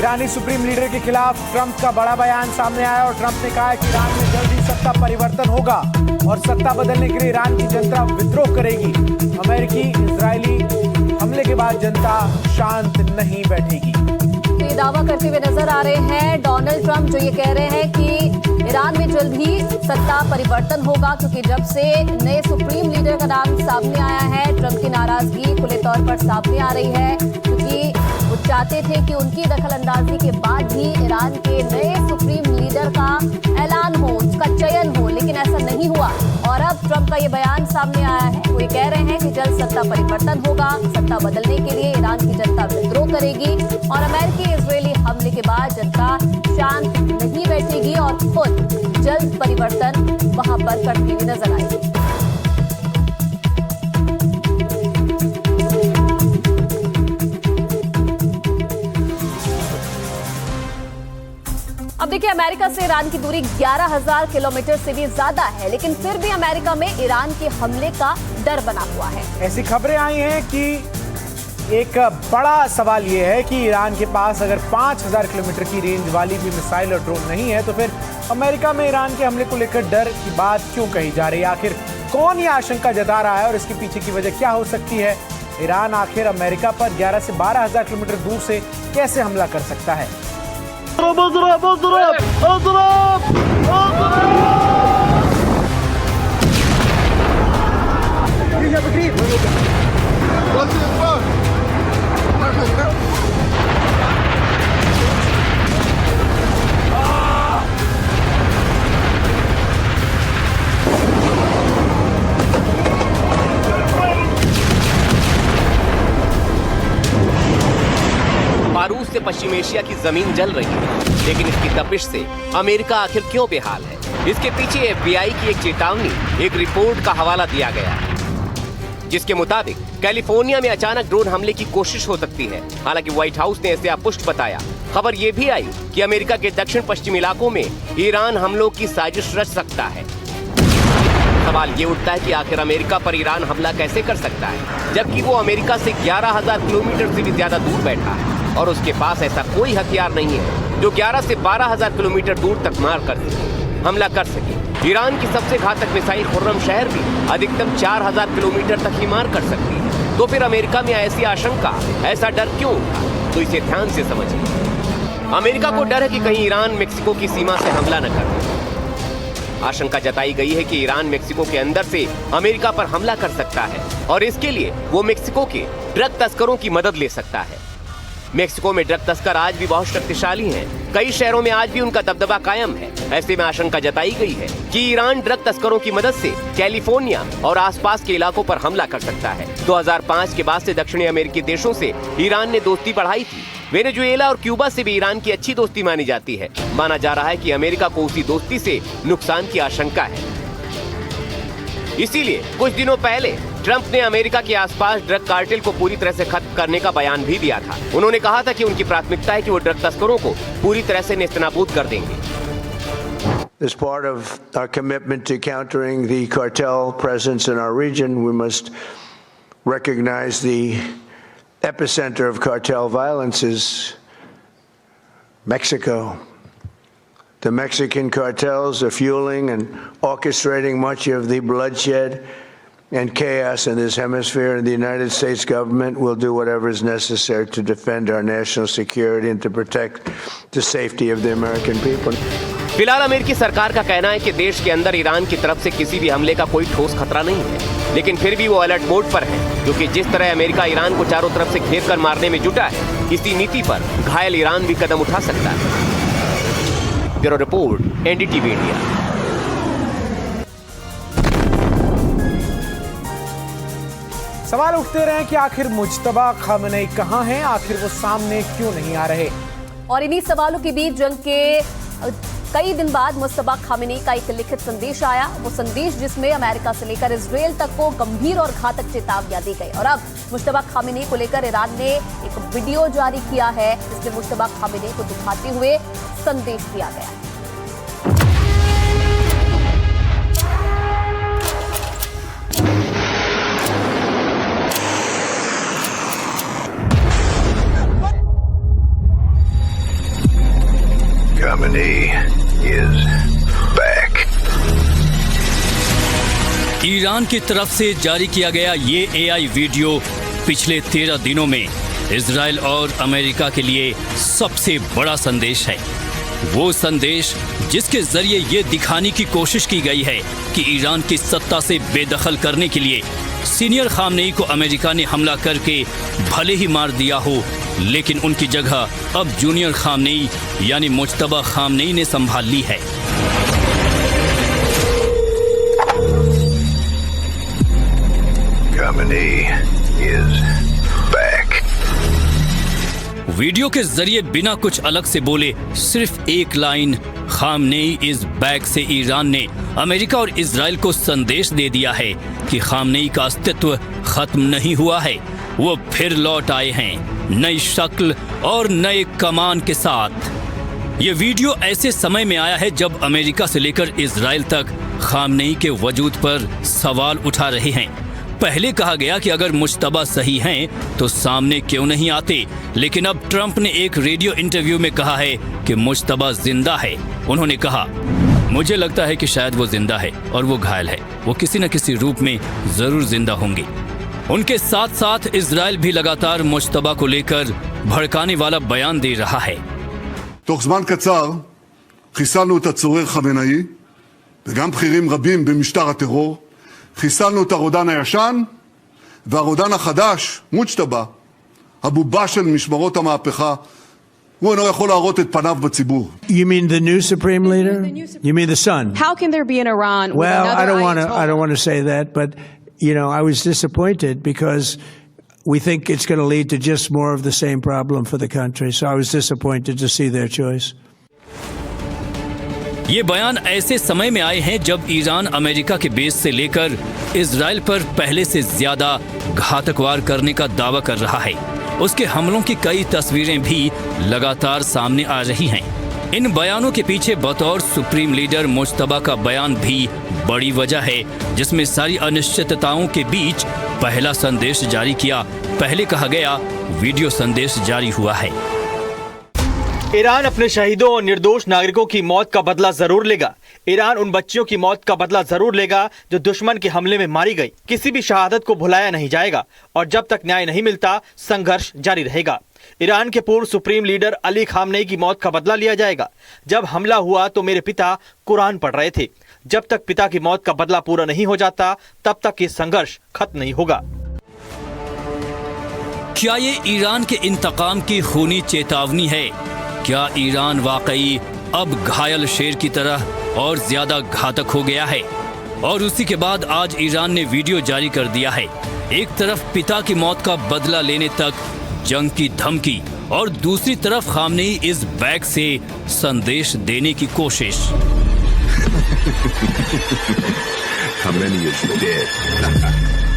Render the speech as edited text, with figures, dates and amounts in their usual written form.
ईरानी supreme leader के खिलाफ Trump का बड़ा बयान सामने आया और ट्रंप ने कहा है कि ईरान में जल्द ही सत्ता परिवर्तन होगा और सत्ता बदलने के लिए ईरान की जनता विद्रोह करेगी। अमेरिकी इजरायली हमले के बाद जनता शांत नहीं बैठेगी। ये दावा करते हुए नजर आ रहे हैं डोनाल्ड ट्रंप, जो ये कह रहे हैं कि ईरान में जल्द ही सत्ता परिवर्तन होगा, क्योंकि जब से नए सुप्रीम लीडर का नाम सामने आया है ट्रंप की नाराजगी खुले तौर पर सामने आ रही है, क्योंकि वो चाहते थे कि उनकी दखलंदाजी के बाद ही ईरान के नए सुप्रीम लीडर का ऐलान हो, उसका चयन हो, लेकिन ऐसा नहीं हुआ। और अब ट्रंप का ये बयान सामने आया है, वो ये कह रहे हैं कि जल्द सत्ता परिवर्तन होगा, सत्ता बदलने के लिए ईरान की जनता विद्रोह करेगी और अमेरिकी इजरायली हमले के बाद जनता शांत नहीं बैठेगी और खुद जल्द परिवर्तन वहां पर करती हुई नजर आएगी। अब देखिए, अमेरिका से ईरान की दूरी 11,000 किलोमीटर से भी ज्यादा है, लेकिन फिर भी अमेरिका में ईरान के हमले का डर बना हुआ है। ऐसी खबरें आई हैं कि एक बड़ा सवाल यह है कि ईरान के पास अगर 5,000 किलोमीटर की रेंज वाली भी मिसाइल और ड्रोन नहीं है, तो फिर अमेरिका में ईरान के हमले को लेकर डर की बात क्यों कही जा रही है? आखिर कौन ये आशंका जता रहा है और इसके पीछे की वजह क्या हो सकती है? ईरान आखिर अमेरिका पर 11 से 12,000 किलोमीटर दूर से कैसे हमला कर सकता है? रूस से पश्चिम एशिया की जमीन जल रही है, लेकिन इसकी तपिश से अमेरिका आखिर क्यों बेहाल है? इसके पीछे FBI की एक चेतावनी, एक रिपोर्ट का हवाला दिया गया है, जिसके मुताबिक कैलिफोर्निया में अचानक ड्रोन हमले की कोशिश हो सकती है। हालांकि व्हाइट हाउस ने इसे अपुष्ट बताया। खबर यह भी आई कि अमेरिका के दक्षिण पश्चिम इलाकों में ईरान हमलों की साजिश रच सकता है। सवाल ये उठता है कि आखिर अमेरिका पर ईरान हमला कैसे कर सकता है, जबकि वो अमेरिका से 11,000 किलोमीटर से भी ज्यादा दूर बैठा है और उसके पास ऐसा कोई हथियार नहीं है जो 11 से 12,000 किलोमीटर दूर तक हमला कर सके। ईरान की सबसे घातक मिसाइल खुर्रमशहर भी अधिकतम 4,000 किलोमीटर तक ही मार कर सकती है। तो फिर अमेरिका में ऐसी आशंका, ऐसा डर क्यों उठा? तो इसे ध्यान से समझिए। अमेरिका को डर है कि कहीं ईरान मेक्सिको की सीमा से हमला न कर दे। आशंका जताई गई है कि ईरान मेक्सिको के अंदर से अमेरिका पर हमला कर सकता है और इसके लिए वो मेक्सिको के ड्रग तस्करों की मदद ले सकता है। मेक्सिको में ड्रग तस्कर आज भी बहुत शक्तिशाली हैं। कई शहरों में आज भी उनका दबदबा कायम है। ऐसे में आशंका जताई गई है कि ईरान ड्रग तस्करों की मदद से कैलिफोर्निया और आसपास के इलाकों पर हमला कर सकता है। 2005 के बाद से दक्षिणी अमेरिकी देशों से ईरान ने दोस्ती बढ़ाई थी। वेनेजुएला और क्यूबा से भी ईरान की अच्छी दोस्ती मानी जाती है। माना जा रहा है कि अमेरिका को उसी दोस्ती से नुकसान की आशंका है। इसीलिए कुछ दिनों पहले ट्रंप ने अमेरिका के आसपास ड्रग कार्टेल को पूरी तरह से खत्म करने का बयान भी दिया था। उन्होंने कहा था कि उनकी प्राथमिकता है कि वो ड्रग तस्करों को पूरी तरह से नेस्तनाबूद कर देंगे। As part of our commitment to countering the cartel presence in our region, we must recognize the epicenter of cartel violence is Mexico. The Mexican cartels are fueling and orchestrating much of the bloodshed and chaos in this hemisphere, and the United States government will do whatever is necessary to defend our national security and to protect the safety of the American people. फिलहाल अमेरिकी सरकार का कहना है कि देश के अंदर ईरान की तरफ से किसी भी हमले का कोई ठोस खतरा नहीं है, लेकिन फिर भी वो अलर्ट मोड पर है, क्योंकि जिस तरह अमेरिका ईरान को चारों तरफ से घेर कर मारने में जुटा है, इसी नीति पर घायल ईरान भी कदम उठा सकता है। Bureau report, NDTV India. सवाल उठते रहे कि आखिर मुज्तबा खामेनी कहां हैं, आखिर वो सामने क्यों नहीं आ रहे? और इन्हीं सवालों के बीच जंग के कई दिन बाद मुज्तबा खामेनी का एक लिखित संदेश आया। वो संदेश जिसमें अमेरिका से लेकर इजरायल तक को गंभीर और घातक चेतावनियां दी गई। और अब मुज्तबा खामेनी को लेकर ईरान ने एक वीडियो जारी किया है, जिसमें मुज्तबा खामेनी को दिखाते हुए संदेश दिया गया। Khamenei is back. ईरान की तरफ से जारी किया गया ये एआई वीडियो पिछले 13 दिनों में इजराइल और अमेरिका के लिए सबसे बड़ा संदेश है। वो संदेश जिसके जरिए ये दिखाने की कोशिश की गई है कि ईरान की सत्ता से बेदखल करने के लिए सीनियर खामनेई को अमेरिका ने हमला करके भले ही मार दिया हो, लेकिन उनकी जगह अब जूनियर खामनेई यानी मुज्तबा खामनेई ने संभाल ली है। Khamenei is back. वीडियो के जरिए बिना कुछ अलग से बोले सिर्फ एक लाइन खामनेई इज बैक से ईरान ने अमेरिका और इजराइल को संदेश दे दिया है कि खामनेई का अस्तित्व खत्म नहीं हुआ है, वो फिर लौट आए हैं नई शक्ल और नए कमान के साथ। ये वीडियो ऐसे समय में आया है जब अमेरिका से लेकर इजराइल तक खामनेई के वजूद पर सवाल उठा रहे हैं। पहले कहा गया कि अगर मुज्तबा सही हैं तो सामने क्यों नहीं आते, लेकिन अब ट्रंप ने एक रेडियो इंटरव्यू में कहा है कि मुज्तबा जिंदा है। उन्होंने कहा, मुझे लगता है कि शायद वो जिंदा है और वो घायल है, वो किसी न किसी रूप में जरूर जिंदा होंगे। उनके साथ साथ इजराइल भी लगातार मुज्तबा को लेकर भड़काने वाला बयान दे रहा है। תוך זמן קצר חיסלנו את הצורר חמינאי וגם בכירים רבים במשטר הטרור. חיסלנו את הרודן הישן והרודן החדש, מוג'תבא, הבובה של משמרות המהפכה, הוא אינו יכול להראות את פניו בציבור. You mean the new supreme leader? You mean the son? How can there be an Iran with Well, another I don't want to say that, but you know, I was disappointed because we think it's going to lead to just more of the same problem for the country. So I was disappointed to see their choice. ये बयान ऐसे समय में आए हैं जब Iran America के base से लेकर इजराइल पर पहले से ज्यादा घातक वार करने का दावा कर रहा है। उसके हमलों की कई तस्वीरें भी लगातार सामने आ रही हैं। इन बयानों के पीछे बतौर सुप्रीम लीडर मुज्तबा का बयान भी बड़ी वजह है, जिसमें सारी अनिश्चितताओं के बीच पहला संदेश जारी किया। पहले कहा गया, वीडियो संदेश जारी हुआ है। ईरान अपने शहीदों और निर्दोष नागरिकों की मौत का बदला जरूर लेगा। ईरान उन बच्चियों की मौत का बदला जरूर लेगा जो दुश्मन के हमले में मारी गई। किसी भी शहादत को भुलाया नहीं जाएगा और जब तक न्याय नहीं मिलता संघर्ष जारी रहेगा। ईरान के पूर्व सुप्रीम लीडर अली खामनेई की मौत का बदला लिया जाएगा। जब हमला हुआ तो मेरे पिता कुरान पढ़ रहे थे। जब तक पिता की मौत का बदला पूरा नहीं हो जाता तब तक ये संघर्ष खत्म नहीं होगा। क्या ये ईरान के इंतकाम की खूनी चेतावनी है? क्या ईरान वाकई अब घायल शेर की तरह और ज्यादा घातक हो गया है? और उसी के बाद आज ईरान ने वीडियो जारी कर दिया है। एक तरफ पिता की मौत का बदला लेने तक जंग की धमकी और दूसरी तरफ खामनेई इस बैक से संदेश देने की कोशिश। Khamenei is dead.